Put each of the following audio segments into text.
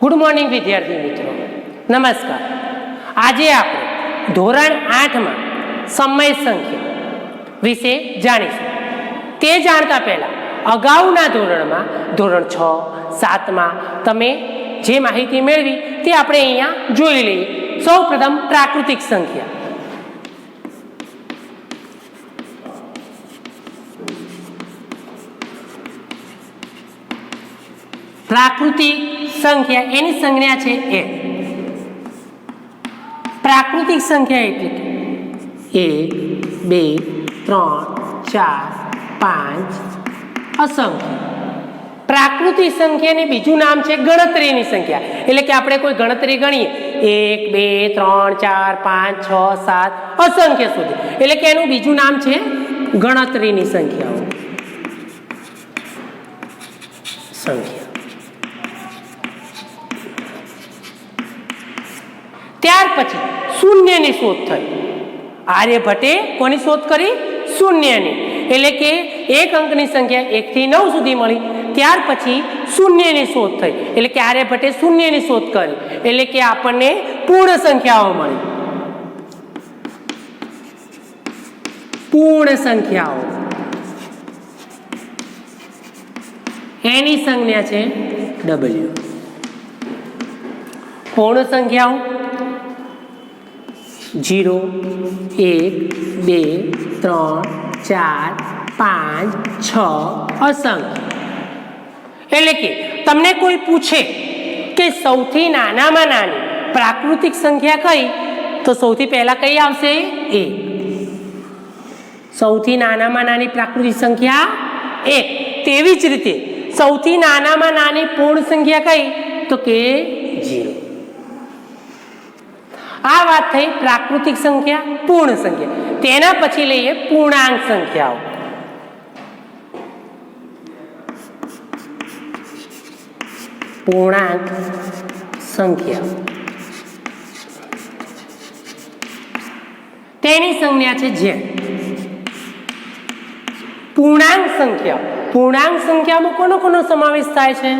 Good morning विद्यार्थी मित्रों, नमस्कार। आज आप धोरण 8 में समय संख्या विषे जाणीशुं। ते जाणता पहला अगाउना धोरण में धोरण 6, 7 में तमे जे माहिती मेळवी ते आपणे अहींया जोई लईए। सौ प्रथम प्राकृतिक संख्या। प्राकृतिक संख्या एनी संज्ञा छे एक। प्राकृतिक संख्या एटले के 1, 2, 3, 4, 5 असंख्य। प्राकृतिक संख्या ने बीजू नाम छे गणतरीनी संख्या। એટલે કે આપણે કોઈ ગણતરી ગણીએ 1, 2, 3, 4, 5, 6, 7 असंख्य સુધી, એટલે કે એનું બીજું નામ છે ગણતરીની સંખ્યાઓ। સંખ્યા ત્યાર પછી શૂન્યની શોધ થઈ। આર્યભટ્ટે કોની શોધ કરી? શૂન્યની। એટલે કે એક અંકની સંખ્યા 1 થી 9 સુધી મળી, ત્યાર પછી શૂન્યની શોધ થઈ। એટલે કે આર્યભટ્ટે શૂન્યની શોધ કરી, એટલે કે આપણને પૂર્ણ સંખ્યાઓ મળી। પૂર્ણ સંખ્યાઓ એની સંજ્ઞા છે W। પૂર્ણ સંખ્યાઓ 0, 1, 2, 3, 4, 5, 6 असंख्य। એટલે કે તમને કોઈ પૂછે કે સૌથી નાનામાં નાની પ્રાકૃતિક સંખ્યા કઈ, તો સૌથી પહેલા કઈ આવશે? 1। સૌથી નાનામાં નાની પ્રાકૃતિક સંખ્યા 1। તેવી જ રીતે સૌથી નાનામાં નાની પૂર્ણ સંખ્યા કઈ, તો કે 0। આ વાત થઈ પ્રાકૃતિક સંખ્યા, પૂર્ણ સંખ્યા। તેના પછી લઈએ પૂર્ણાંક સંખ્યાઓ। પૂર્ણાંક સંખ્યા તેની સંજ્ઞા છે z। પૂર્ણાંક સંખ્યા, પૂર્ણાંક સંખ્યામાં કોનો કોનો સમાવેશ થાય છે?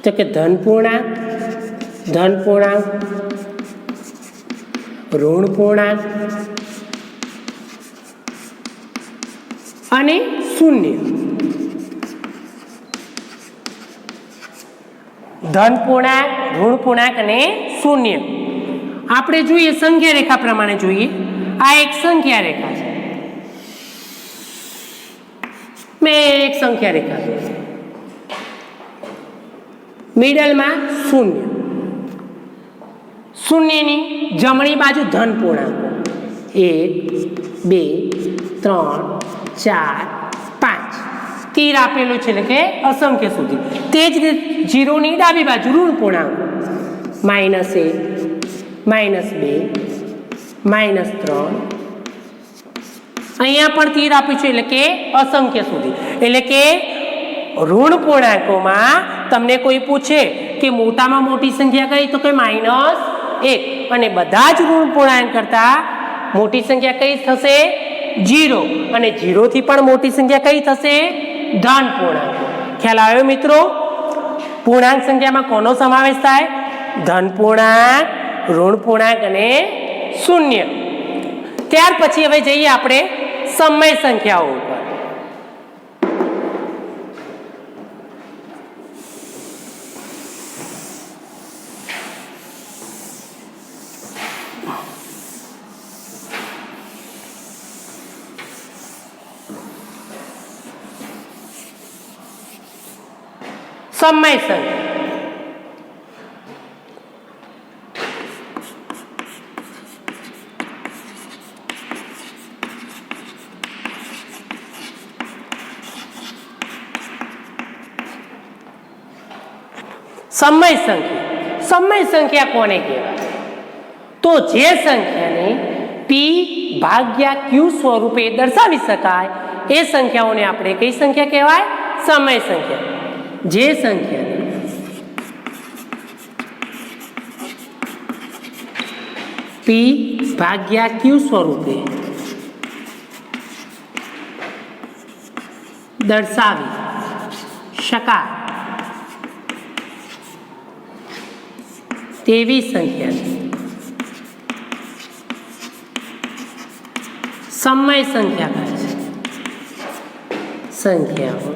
તો કે ધન પૂર્ણાંક, ઋણ પૂર્ણાંક અને શૂન્ય। ધન પૂર્ણાંક, ઋણ પૂર્ણાંક અને શૂન્ય। આપણે જોઈએ સંખ્યા રેખા પ્રમાણે જોઈએ। આ એક સંખ્યા રેખા છે। મેં એક સંખ્યા રેખા દોરી, મિડલમાં શૂન્ય। શૂન્યની જમણી બાજુ ધન પૂર્ણાંકો 1, 2, 3, 4, 5 તીર આપેલું છે, એટલે કે અસંખ્ય સુધી। તે જ રીતે 0ની ડાબી બાજુ ઋણ પૂર્ણાંકો -1, -2, -3। અહીંયા પણ તીર આપ્યું છે, એટલે કે અસંખ્ય સુધી। એટલે કે ઋણ પૂર્ણાંકોમાં તમને કોઈ પૂછે કે મોટામાં મોટી સંખ્યા કઈ, તો કે -1। અને બધા જ ઋણ પૂર્ણાંક કરતા મોટી સંખ્યા કઈ થશે? 0। અને 0 થી પણ મોટી સંખ્યા કઈ થશે? ધન પૂર્ણાંક। ખ્યાલ આવ્યો મિત્રો? પૂર્ણાંક સંખ્યામાં કોનો સમાવેશ થાય? ધન પૂર્ણાંક, ઋણ પૂર્ણાંક અને શૂન્ય। ત્યાર પછી હવે જઈએ આપણે સમય સંખ્યાઓ ઉપર। समय संख्या समय संख्या कोने कहेवाय? तो जे संख्या ने p भाग्या q स्वरूपे दर्शावी शकाय ए संख्याओने आपणे कई संख्या कहेवाय? समय संख्या। जे संख्या p भाग्या q स्वरूपे દર્શાવી શકાય એવી સંખ્યા સમય સંખ્યા કહે છે. સંખ્યાઓ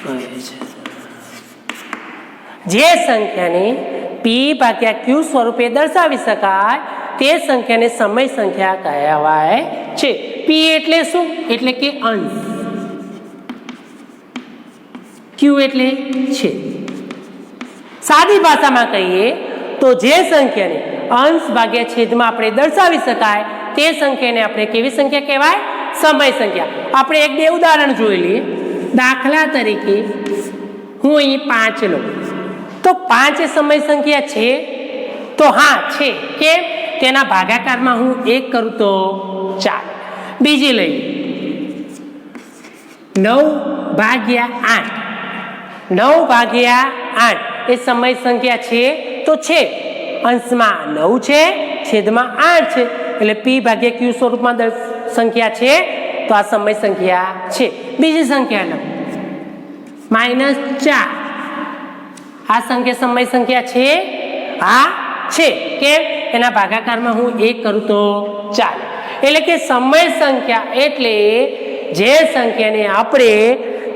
કહે છે જે સંખ્યાને પી ભાગ્યા ક્યુ સ્વરૂપે દર્શાવી શકાય તે સંખ્યાને સમય સંખ્યા કહેવાય છે. પી એટલે શું? એટલે કે અંશ. ક્યુ એટલે છે. સાદી ભાષામાં કહીએ તો જે સંખ્યાને અંશ ભાગ્યા છેદમાં આપણે દર્શાવી શકાય તે સંખ્યાને આપણે કેવી સંખ્યા કહેવાય? સમય સંખ્યા. આપણે એક બે ઉદાહરણ જોઈ લઈએ. દાખલા તરીકે હું અહીં 5 લઉં તો 5 એ સમય સંખ્યા છે? તો હા છે. કેમ? તેના ભાગાકારમાં હું 1 કરું તો 4. બીજી લઈએ 9 ભાગ્યા 8. 9 ભાગ્યા 8 એ સમય સંખ્યા છે? તો છે. અંશમાં 9 છે, છેદમાં 8 છે, એટલે પી ભાગ્યા ક્યુ સ્વરૂપમાં સંખ્યા છે, તો આ સમય સંખ્યા છે. બીજી સંખ્યા લો -4. આ સંખ્યા સમય સંખ્યા છે? હા છે. કેમ? એના ભાગાકારમાં હું 1 કરું તો 4. એટલે કે સમય સંખ્યા એટલે જે સંખ્યાને આપણે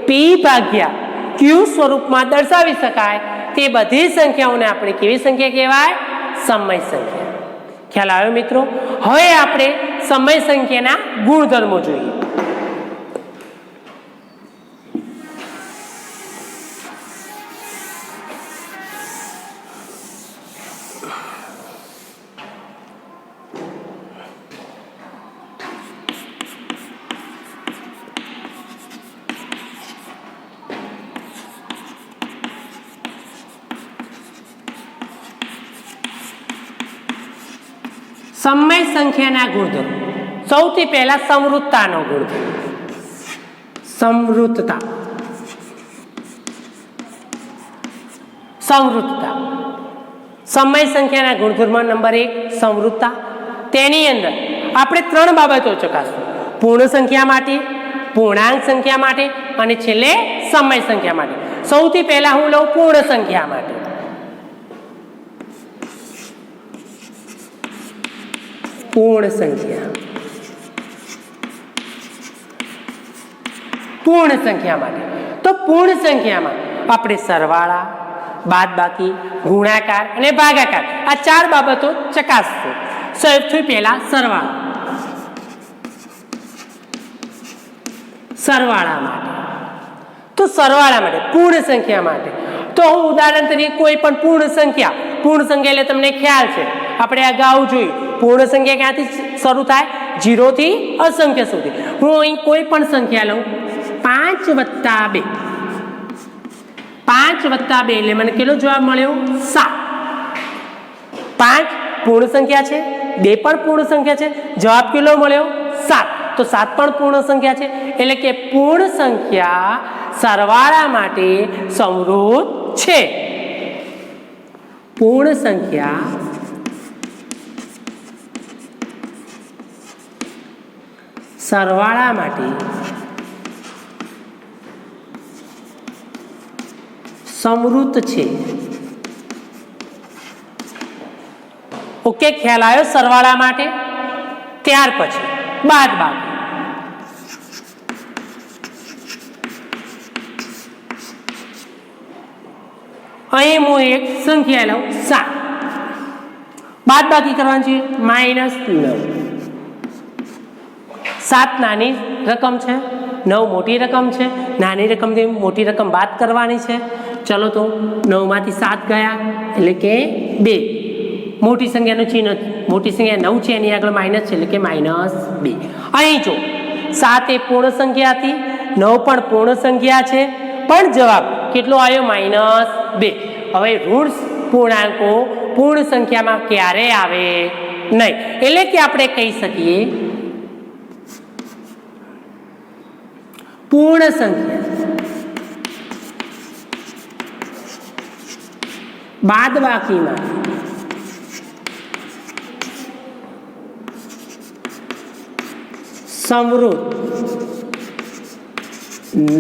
પી ભાગ્યા ક્યુ સ્વરૂપમાં દર્શાવી શકાય તે બધી સંખ્યાઓને આપણે કેવી સંખ્યા કહેવાય? સમય સંખ્યા. ખ્યાલ આવ્યો મિત્રો? હવે આપણે સમય સંખ્યાના ગુણધર્મો જોઈએ. સમય સંખ્યાના ગુણધર્મો. સૌથી પહેલા સમૃદ્ધતાનો ગુણધર્મ. સમૃદ્ધતા. સમય સંખ્યાના ગુણધર્મ નંબર 1 સમૃદ્ધતા. તેની અંદર આપણે 3 બાબતો ચકાસવું. પૂર્ણ સંખ્યા માટે, પૂર્ણાંક સંખ્યા માટે અને છેલ્લે સમય સંખ્યા માટે. સૌથી પહેલા હું લઉં પૂર્ણ સંખ્યા માટે. પૂર્ણ સંખ્યા. પૂર્ણ સંખ્યા માટે તો પૂર્ણ સંખ્યામાં આપણે સરવાળા, બાદબાકી, ગુણાકાર અને ભાગાકાર આ 4 બાબતો ચકાસશું. સૌથી પહેલા સરવાળા. સરવાળા માટે તો સરવાળા માટે પૂર્ણ સંખ્યા માટે તો હું ઉદાહરણ તરીકે કોઈ પણ પૂર્ણ સંખ્યા એટલે તમને ખ્યાલ છે આપણે અગાઉ જોયું પૂર્ણ સંખ્યા ક્યાંથી શરૂ થાય? 0 થી અસંખ્ય સુધી. હું અહીં કોઈ પણ સંખ્યા લઉં 5 + 2. 5 + 2 એટલે મને કેટલો જવાબ મળ્યો? 7. 5 પૂર્ણ સંખ્યા છે, 2 પણ પૂર્ણ સંખ્યા છે, જવાબ કેટલો મળ્યો? 7. તો 7 પણ પૂર્ણ સંખ્યા છે એટલે કે પૂર્ણ સંખ્યા સરવાળા માટે સમૃદ્ધ છે. પૂર્ણ સંખ્યા સરવાળા માટે સમૃદ્ધ છે. ઓકે, ખ્યાલ આવ્યો સરવાળા માટે? ત્યાર પછી બાદબાકી. અહીં હું એક સંખ્યા લઉં 7. બાદબાકી કરવાની છે -9. 7 નાની રકમ છે, 9 મોટી રકમ છે. નાની રકમથી મોટી રકમ બાદ કરવાની છે. ચલો તો 9 માંથી 7 ગયા એટલે કે 2. મોટી સંખ્યાનું ચિહ્ન, મોટી સંખ્યા 9 છે એની આગળ માઇનસ છે એટલે કે -2. અહીં જો 7 એ પૂર્ણ સંખ્યા હતી, 9 પણ પૂર્ણ સંખ્યા છે, પણ જવાબ કેટલો આવ્યો? -2. હવે ઋણ પૂર્ણાંકો પૂર્ણ સંખ્યામાં ક્યારે આવે નહીં. એટલે કે આપણે કહી શકીએ પૂર્ણ સંખ્યા બાદબાકીમાં સમૃદ્ધ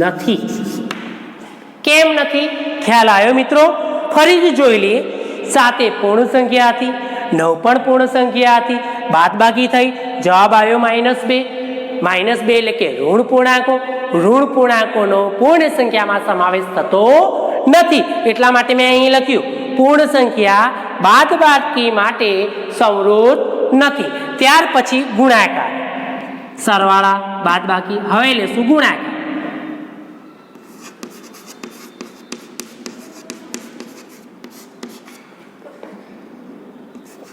નથી. કેમ નથી? ખ્યાલ આવ્યો મિત્રો? ફરીથી જોઈ લઈએ. 7 એ પૂર્ણ સંખ્યા હતી, 9 પણ પૂર્ણ સંખ્યા હતી, બાદબાકી થઈ, જવાબ આવ્યો -2. -2 એટલે કે ઋણ પૂર્ણાંકો. ઋણ પૂર્ણાંકોનો પૂર્ણ સંખ્યામાં સમાવેશ થતો નથી, એટલા માટે મેં અહીં લખ્યું પૂર્ણ સંખ્યા બાદબાકી માટે સંવૃત નથી. ત્યાર પછી ગુણાકાર, સરવાળા બાદબાકી. હવે લેશું ગુણાકાર.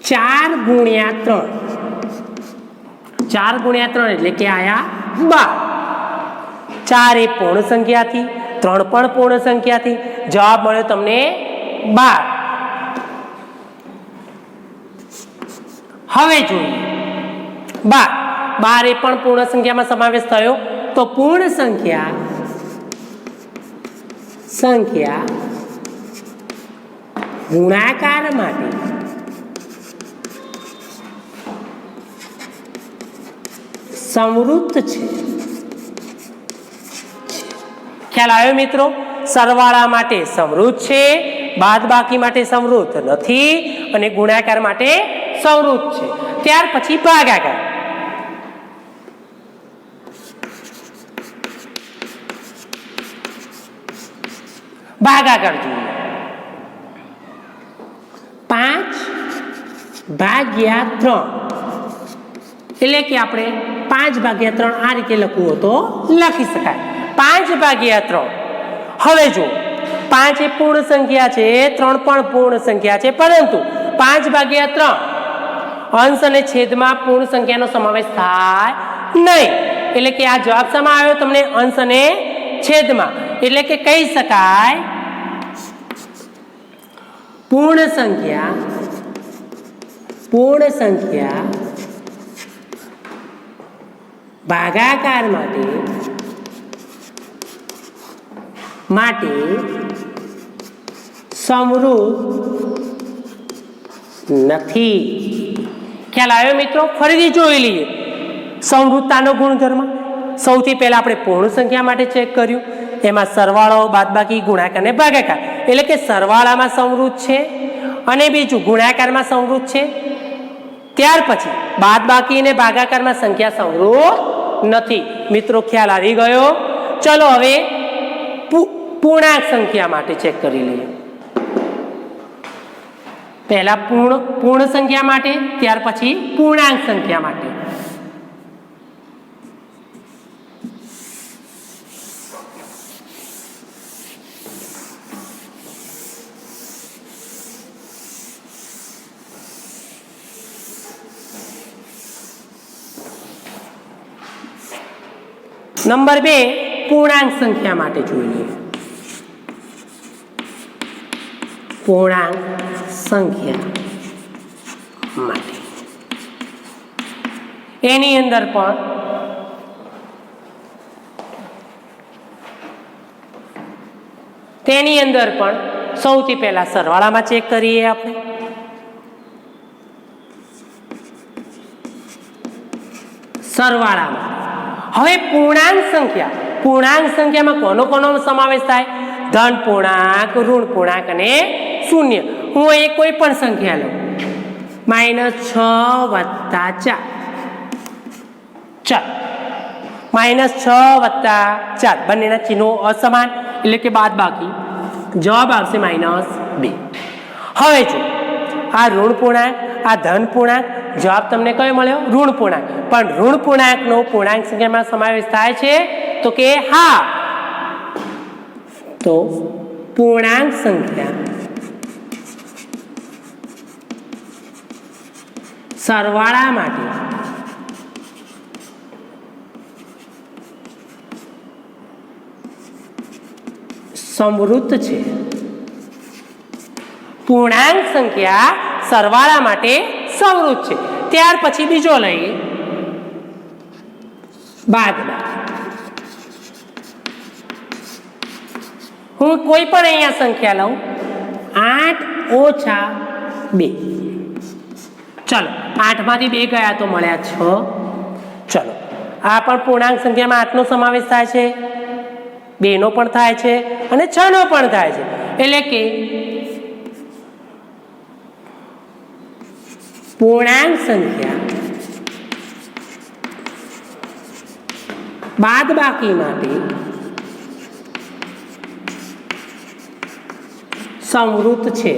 4 ગુણ્યા 3, 4 ગુણ્યા 3 એટલે કે આયા 12. 4 એ પૂર્ણ સંખ્યા હતી, 3 પણ પૂર્ણ સંખ્યા હતી, જવાબ મળ્યો તમને 12. હવે જોઈએ 12 એ પણ પૂર્ણ સંખ્યામાં સમાવેશ થયો, તો પૂર્ણ સંખ્યા ગુણાકાર માટે સંવૃત છે. ખ્યાલ આવ્યો મિત્રો? સરવાળા માટે સંવૃત છે, બાદબાકી માટે સંવૃત નથી અને ગુણાકાર માટે સંવૃત છે. ત્યાર પછી ભાગાકાર. ભાગાકાર જોઈએ. 5/3 એટલે કે આપણે 5/3 આ રીતે લખવું હોય તો લખી શકાય. 5/3. હવે જો 5 એ પૂર્ણ સંખ્યા છે, 3 પણ પૂર્ણ સંખ્યા છે, પરંતુ 5/3 અંશ અને છેદમાં પૂર્ણ સંખ્યાનો સમાવેશ થાય નહીં. એટલે કે આ જવાબ શામાં આવ્યો તમને? અંશ અને છેદમાં. એટલે કે કહી શકાય પૂર્ણ સંખ્યા ભાગાકાર માટે સંવૃત નથી. ખ્યાલ આવ્યો મિત્રો? ફરીથી જોઈ લઈએ સંવૃતતાનો ગુણધર્મ. સૌથી પહેલા આપણે પૂર્ણ સંખ્યા માટે ચેક કર્યું, એમાં સરવાળો બાદબાકી ગુણાકાર અને ભાગાકાર. એટલે કે સરવાળામાં સંવૃત છે અને બીજું ગુણાકારમાં સંવૃત છે. ત્યાર પછી બાદબાકી અને ભાગાકારમાં સંખ્યા સંવૃત નથી. મિત્રો ખ્યાલ આવી ગયો? ચલો હવે પૂર્ણાંક સંખ્યા માટે ચેક કરી લઈએ. પહેલા પૂર્ણ સંખ્યા માટે, ત્યાર પછી પૂર્ણાંક સંખ્યા માટે. નંબર 2 પૂર્ણાંક સંખ્યા માટે જોઈ લઈએ. પૂર્ણાંક સંખ્યા માટે એની અંદર પણ સૌથી પહેલા સરવાળામાં ચેક કરીએ આપણે. સરવાળામાં હવે પૂર્ણાંક સંખ્યામાં કોનો સમાવેશ થાય? ધન પૂર્ણાંક, ઋણ પૂર્ણાંક અને શૂન્ય. હું અહીં કોઈ પણ સંખ્યા લઉં, -6 + 4. ચાલ, -6 + 4 બંનેના ચિહ્નો અસમાન એટલે કે બાદબાકી. જવાબ આવશે -2. હવે જો આ ઋણ પૂર્ણાંક, આ ધન પૂર્ણાંક, જવાબ તમને કયો મળ્યો? ઋણ પૂર્ણાંક. પણ ઋણ પૂર્ણાંકનો પૂર્ણાંક સંખ્યામાં સમાવેશ થાય છે તો કે હા. તો પૂર્ણાંક સંખ્યા સરવાળા માટે સંવૃત છે. પૂર્ણાંક સંખ્યા સરવાળા માટે સંવૃત છે. ત્યાર પછી બીજો લઈએ, બાદબાકી. હું કોઈ પણ અહીંયા સંખ્યા લઉં, 8 - 2. ચલો, 8 માંથી 2 ગયા તો મળ્યા 6. ચલો, આ પણ પૂર્ણાંક સંખ્યામાં 8 નો સમાવેશ થાય છે, 2 નો પણ થાય છે અને 6 નો પણ થાય છે. એટલે કે પૂર્ણાંક સંખ્યા બાદબાકી માટે સંવૃત છે।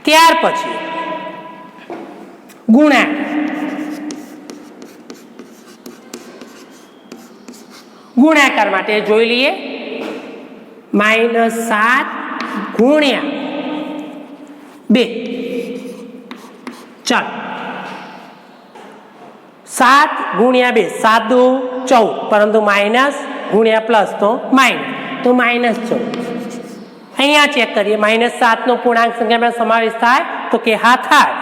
ત્યાર પછી ગુણાકાર માટે જોઈ લઈએ -7 ગુણ્યા 2 ચાલો 7 ગુણ્યા 2 7 દુ 14 પરંતુ માઇનસ ગુણ્યા પ્લસ તો -14 અહીંયા ચેક કરીએ -7 નો પૂર્ણાંક સંખ્યામાં સમાવેશ થાય તો કે હા થાય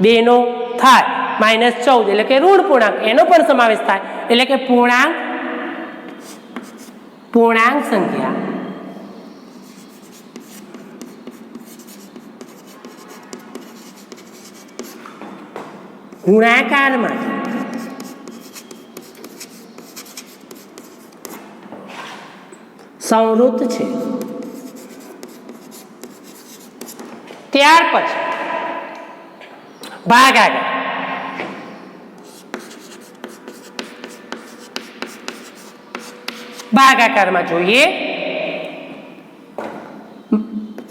2 નો થાય -14 એટલે કે ઋણ પૂર્ણાંક એનો પણ સમાવેશ થાય એટલે કે પૂર્ણાંક સંખ્યા ગુણાકાર માટે સંવૃત છે। ત્યાર પછી ભાગાકાર ભાગાકારમાં જોઈએ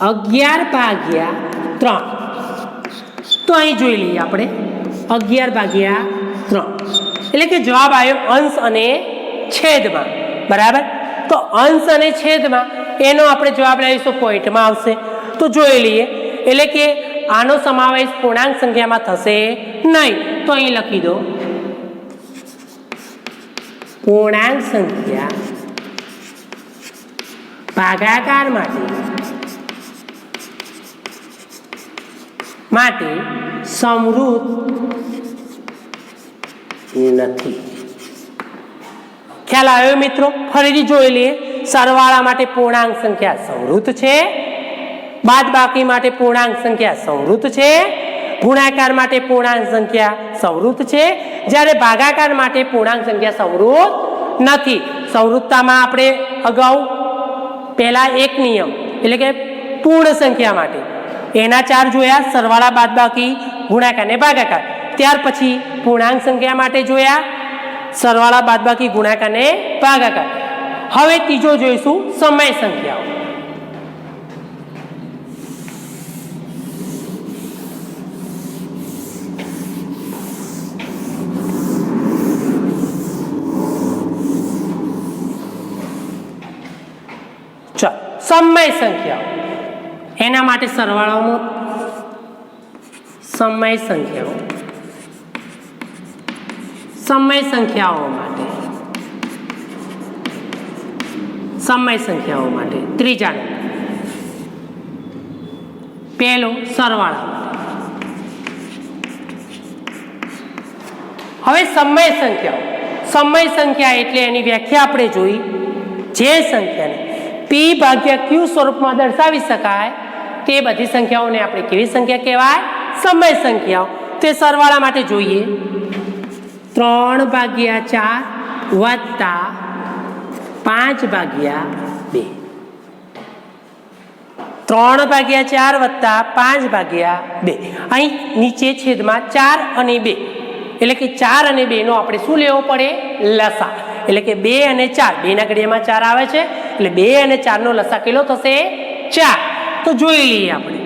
11/3 તો અહીં જોઈ લઈએ આપણે 11/3 એટલે કે જવાબ આવ્યો અંશ અને છેદમાં બરાબર। તો અંશ અને છેદમાં એનો આપણે જવાબ લઈશું પોઈન્ટમાં આવશે તો જોઈ લઈએ એટલે કે આનો સમાવેશ પૂર્ણાંક સંખ્યામાં થશે નહીં તો અહીં લખી દો પૂર્ણાંક સંખ્યા ભાગાકાર માટે સંવૃત નથી। ખ્યાલ આવ્યો મિત્રો? ફરીથી જોઈ લઈએ સરવાળા માટે પૂર્ણાંક સંખ્યા સંવૃત છે, બાદબાકી માટે પૂર્ણાંક સંખ્યા સંવૃત છે, ગુણાકાર માટે પૂર્ણાંક સંખ્યા સંવૃત છે, જ્યારે ભાગાકાર માટે પૂર્ણાંક સંખ્યા સંવૃત નથી। સંવૃતતામાં આપણે અગાઉ પહેલા એક નિયમ એટલે કે પૂર્ણ સંખ્યા માટે એના 4 જોયા, સરવાળા બાદબાકી ગુણાકાર ને ભાગાકાર। ત્યાર પછી પૂર્ણાંક સંખ્યા માટે જોયા સરવાળા બાદબાકી ગુણાકાર ને ભાગાકાર। હવે ત્રીજો જોઈશું સમય સંખ્યાઓ। સમય સંખ્યાઓ એના માટે સરવાળામાં સમય સંખ્યાઓ માટે ત્રીજા પહેલો સરવાળા હવે સમય સંખ્યા એટલે એની વ્યાખ્યા આપણે જોઈ જે સંખ્યાને p ભાગ્યા q સ્વરૂપમાં દર્શાવી શકાય તે બધી સંખ્યાઓને આપણે કેવી સંખ્યા કહેવાય? સમય સંખ્યાઓ। તે સરવાળા માટે જોઈએ 3/4 વત્તા 5/2 3/4 વત્તા 5/2 અહીં નીચે છેદમાં 4 અને 2 એટલે કે 4 અને 2 નો આપણે શું લેવો પડે? લસા। એટલે કે 2 અને 4 2 ના ઘડિયામાં 4 આવે છે એટલે 2 અને 4 નો લસા કેટલો થશે? 4। તો જોઈ લઈએ આપણે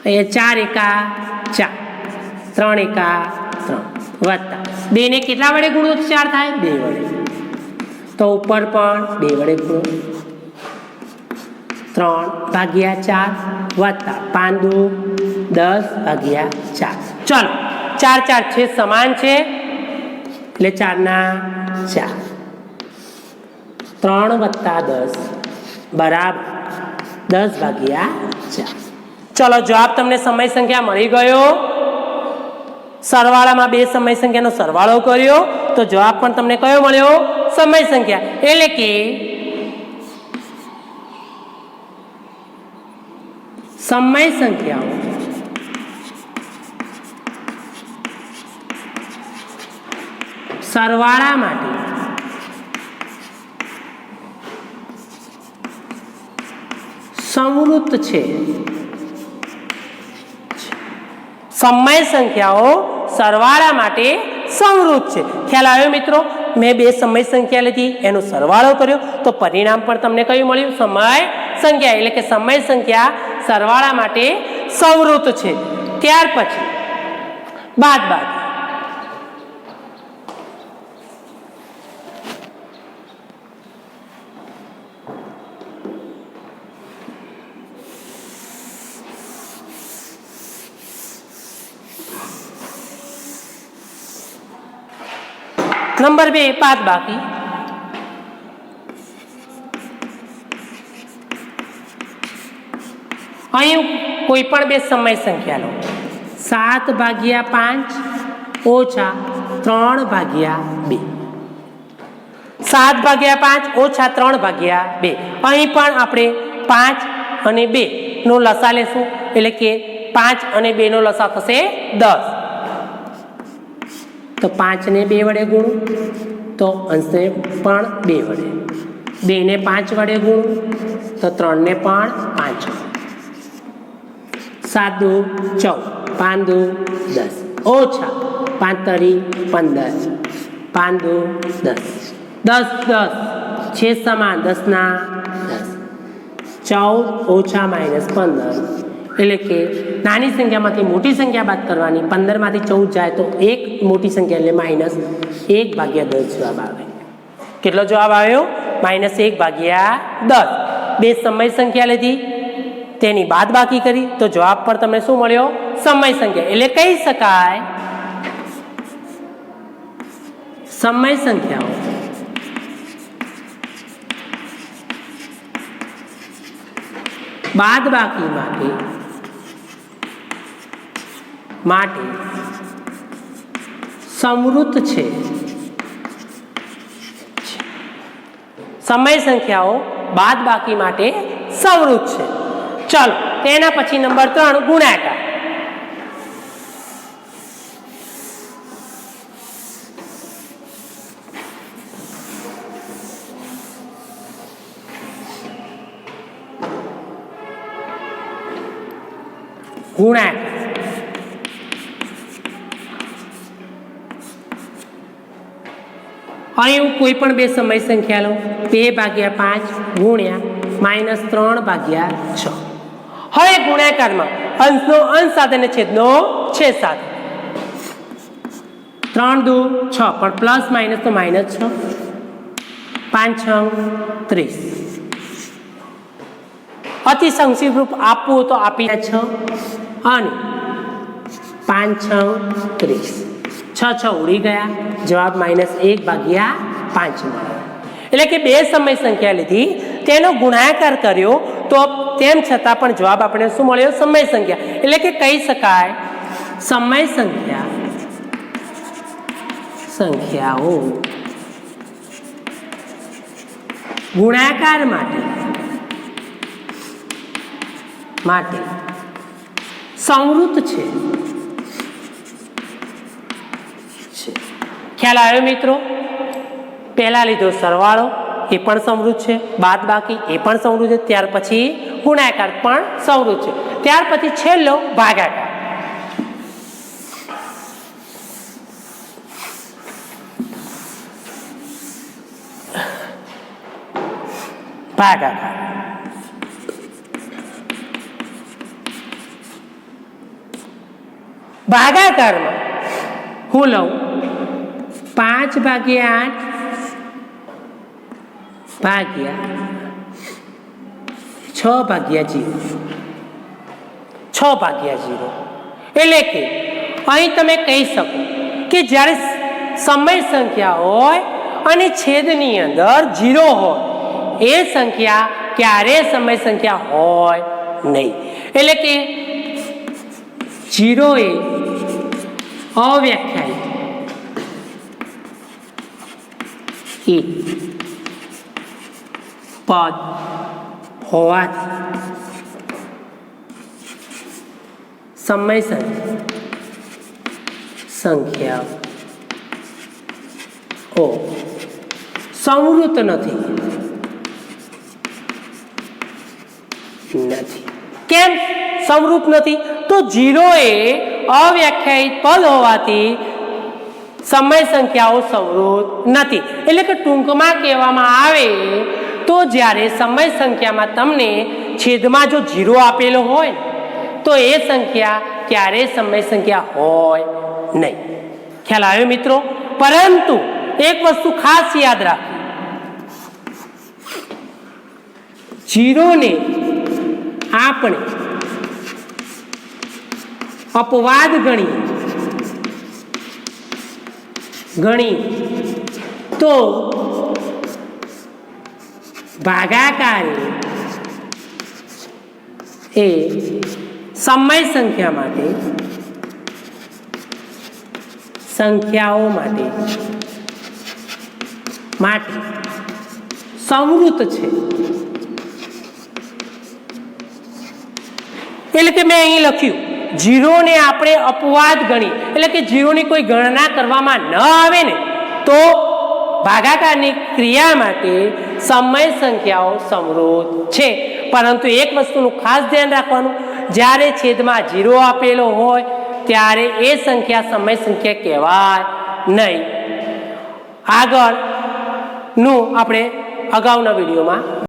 અહીંયા 4 × 4 3 × 3 વત્તા 2 ને કેટલા વડે ગુણો 4 થાય? 2 વડે। તો ઉપર પણ 2 વડે ગુણો 3/4 વત્તા 5 દુ 10/4 ચલો 4 4 છે સમાન છે એટલે 4 ના 4 3 વત્તા 10 બરાબર 10/4। ચલો જવાબ તમને સમય સંખ્યા મળી ગયો। સરવાળામાં બે સમય સંખ્યાનો સરવાળો કર્યો તો જવાબ પણ તમને કયો મળ્યો? સમય સંખ્યા। એટલે કે સમય સંખ્યાઓ સરવાળા માટે સંવૃત છે। સમય સંખ્યાઓ સરવાળા માટે સંવૃત છે। ખ્યાલ આવ્યો મિત્રો? મેં બે સમય સંખ્યા લીધી, એનો સરવાળો કર્યો તો પરિણામ પણ તમને કયું મળ્યું? સમય સંખ્યા। એટલે કે સમય સંખ્યા સરવાળા માટે સંવૃત છે। ત્યાર પછી બાદબાકી। નંબર 2 બાદબાકી। અહીં કોઈ પણ બે સમય સંખ્યા લો, 7/5 ઓછા 3/2, 7/5 ઓછા 3/2। અહીં પણ આપણે 5 અને 2 નો લસા લેશું, એટલે કે 5 અને 2 નો લસા થશે 10। તો 5 ને 2 વડે ગુણું તો અંશને પણ 2 વડે, 2 ને 5 વડે ગુણું તો 3 ને પણ 5 વડે, 7 દુ 14, 5 દુ 10 ઓછા 5 તરી 15, 5 દુ 10, 10 10 છે સમાન, 10 ના 10, 14 ઓછા -15, એટલે કે નાની સંખ્યામાંથી મોટી સંખ્યા બાદ કરવાની। 15 માંથી 14 જાય તો એક મોટી સંખ્યા એટલે -1/10 જવાબ આવે। કેટલો જવાબ આવ્યો? -1/10। બે સમય સંખ્યા લીધી, તેની બાદબાકી કરી તો જવાબ પર તમને શું મળ્યો? સમય સંખ્યા। એટલે કહી શકાય સમય સંખ્યાઓ બાદબાકી માટે સંવૃત છે। સમય સંખ્યાઓ બાદબાકી માટે સંવૃત છે। ચાલો તેના પછી નંબર 3 ગુણાકાર। અહીં કોઈ પણ બે સમય સંખ્યા લો, 2/5 ગુણ્યા -3/6। હવે ગુણાકારમાં અંશનો અંશ સાથે અને છેદનો છેદ સાથે, 3 દુ 6 પણ પ્લસ માઇનસ તો -6, 5 6 30। અતિ સંક્ષિપ્ત રૂપ આપવું તો આપી 6 અને 5 6 30, 6 6 ઉડી ગયા, જવાબ -1/5 મળ્યો। એટલે કે બે સમય સંખ્યા લીધી, તેનો ગુણાકાર કર્યો તો તેમ છતાં પણ જવાબ આપણે શું મળ્યો? સમય સંખ્યા। એટલે કે કહી શકાય સમય સંખ્યાઓ ગુણાકાર માટે સંવૃત છે। ખ્યાલ આવ્યો મિત્રો? પહેલા લીધો સરવાળો, એ પણ સંવૃત છે, બાદબાકી એ પણ સંવૃત છે, ત્યાર પછી ગુણાકાર પણ સંવૃત છે, ત્યાર પછી છેલ્લો ભાગાકાર। ભાગાકારમાં હું લઉં 5/8 ભાગ્યા 6/0, 6/0। એટલે કે અહીં તમે કહી શકો કે જ્યારે સમય સંખ્યા હોય અને છેદની અંદર 0 હોય, એ સંખ્યા ક્યારે સમય સંખ્યા હોય નહીં। એટલે કે 0 એ અવ્યાખ્યાયિત એક પદ હોવાથી સમય સંખ્યાઓ સંવૃત નથી। કેમ સમરૂપ નથી? તો 0 એ અવ્યાખ્યાયિત પદ હોવાથી સમય સંખ્યાઓ સમરૂપ નથી. એટલે કે ટૂંકમાં કહેવામાં આવે તો જ્યારે સમય સંખ્યામાં તમને છેદમાં જો 0 આપેલો હોય તો એ સંખ્યા ક્યારેય સમય સંખ્યા હોય નહીં. ખ્યાલ આવ્યો મિત્રો? પરંતુ એક વસ્તુ ખાસ યાદ રાખો, 0 ને આપણે અપવાદ ગણી તો ભાગાકાર એ સમય સંખ્યાઓ માટે સંવૃત છે. એટલે કે મેં અહીં લખ્યું 0 ને આપણે અપવાદ ગણી, એટલે કે 0 ની કોઈ ગણના કરવામાં ન આવે ને તો ભાગાકારની ક્રિયા માટે સમય સંખ્યાઓ સમૃદ્ધ છે. પરંતુ એક વસ્તુનું ખાસ ધ્યાન રાખવાનું, જ્યારે છેદમાં 0 આપેલો હોય ત્યારે એ સંખ્યા સમય સંખ્યા કહેવાય નહીં. આગળનું આપણે અગાઉના વિડીયોમાં